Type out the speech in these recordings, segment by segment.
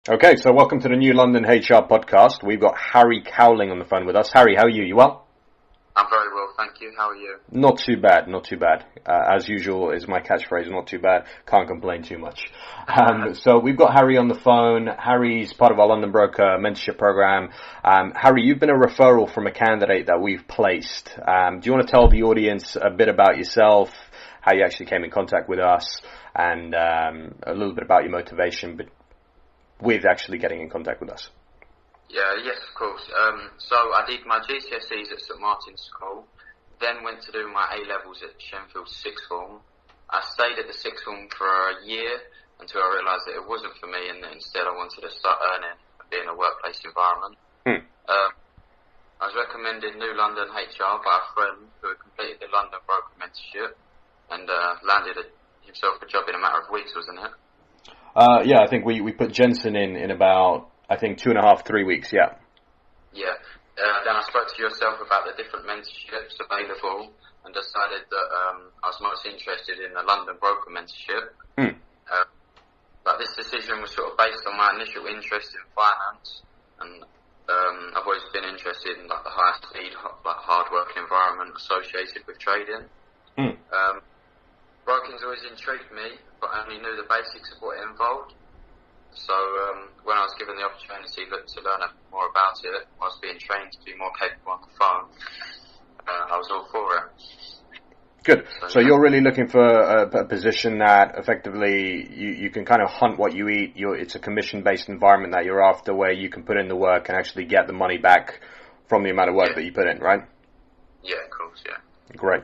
Okay, so welcome to the new London HR podcast. We've got Harry Cowling on the phone with us. Harry, how are you? You well? I'm very well, thank you. How are you? Not too bad, not too bad. As usual is my catchphrase, not too bad. Can't complain too much. So we've got Harry on the phone. Harry's part of our London Broker Mentorship program. Harry, you've been a referral from a candidate that we've placed. Do you want to tell the audience a bit about yourself, how you actually came in contact with us, and a little bit about your motivation with actually getting in contact with us? Yes, of course. So I did my GCSEs at St Martin's School, then went to do my A-levels at Shenfield Sixth Form. I stayed at the Sixth Form for a year until I realised that it wasn't for me, and that instead I wanted to start earning and be in a workplace environment. I was recommended New London HR by a friend who had completed the London Broker Mentorship and landed himself a job in a matter of weeks, wasn't it? Yeah, I think we put Jensen in about, I think, 2.5, 3 weeks, yeah. Yeah. Then I spoke to yourself about the different mentorships available and decided that I was most interested in the London Broker Mentorship. But this decision was sort of based on my initial interest in finance, and I've always been interested in like the high speed, like hard working environment associated with trading. Broking's always intrigued me, but I only knew the basics of what it involved. So when I was given the opportunity to learn more about it, I was being trained to be more capable on the phone. I was all for it. Good. So you're really looking for a position that effectively you can kind of hunt what you eat. It's a commission-based environment that you're after, where you can put in the work and actually get the money back from the amount of work that you put in, right? Yeah, of course, yeah. Great.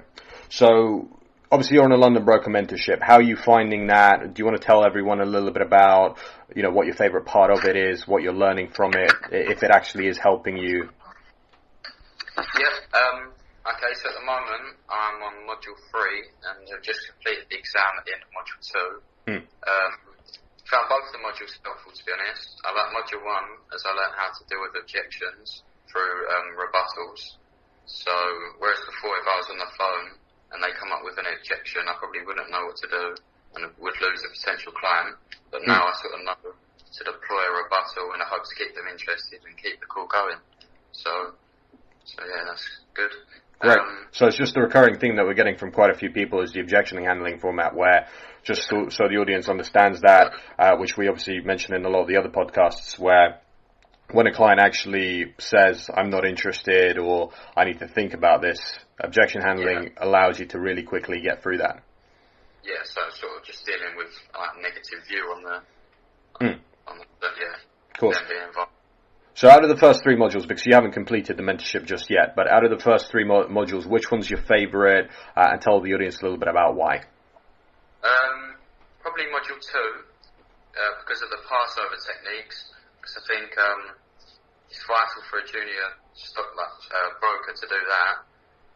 So obviously you're on a London Broker Mentorship. How are you finding that? Do you want to tell everyone a little bit about, what your favorite part of it is, what you're learning from it, if it actually is helping you? Yeah. Okay, so at the moment I'm on Module 3 and I've just completed the exam at the end of Module 2. Found both the modules helpful, to be honest. I like Module 1 as I learned how to deal with objections through rebuttals. So whereas before, if I was on the phone and they come up with an objection, I probably wouldn't know what to do and would lose a potential client. But now I sort of know to deploy a rebuttal in a hope to keep them interested and keep the call going. So yeah, that's good. Right. So it's just a recurring thing that we're getting from quite a few people is the objection handling format, where just so the audience understands that, which we obviously mentioned in a lot of the other podcasts, where when a client actually says, I'm not interested, or I need to think about this, objection handling allows you to really quickly get through that. Yeah, so sort of just dealing with negative view on the of course. Then being involved. So out of the first 3 modules, because you haven't completed the mentorship just yet, but out of the first 3 modules, which one's your favorite? And tell the audience a little bit about why. Probably Module 2, because of the Passover techniques, because I think it's vital for a junior broker to do that,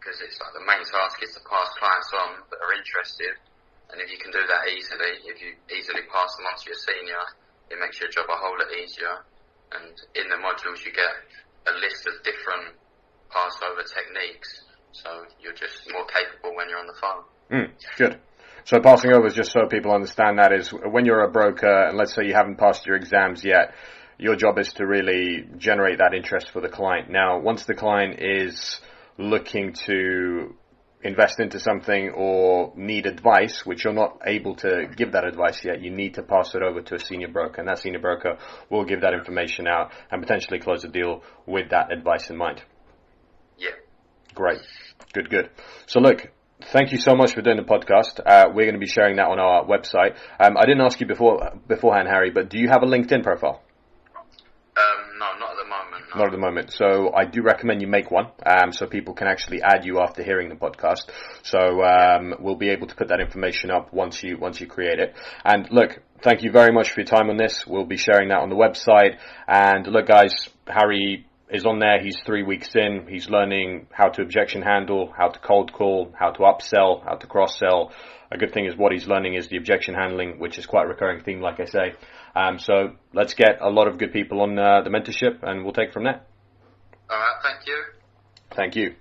because it's like the main task is to pass clients on that are interested, and if you can do that easily, if you easily pass them on to your senior, it makes your job a whole lot easier. And in the modules you get a list of different Passover techniques, so you're just more capable when you're on the phone. Good. So passing over, just so people understand, that is when you're a broker and let's say you haven't passed your exams yet, your job is to really generate that interest for the client. Now, once the client is looking to invest into something or need advice, which you're not able to give that advice yet, you need to pass it over to a senior broker, and that senior broker will give that information out and potentially close a deal with that advice in mind. Yeah. Great. Good. So look, thank you so much for doing the podcast. We're going to be sharing that on our website. I didn't ask you beforehand, Harry, but do you have a LinkedIn profile? No, not at the moment. No. Not at the moment. So I do recommend you make one, so people can actually add you after hearing the podcast. So we'll be able to put that information up once you create it. And look, thank you very much for your time on this. We'll be sharing that on the website. And look, guys, Harry is on there. He's 3 weeks in. He's learning how to objection handle, how to cold call, how to upsell, how to cross sell. A good thing is what he's learning is the objection handling, which is quite a recurring theme, like I say. So let's get a lot of good people on the mentorship, and we'll take it from there. All right, thank you. Thank you.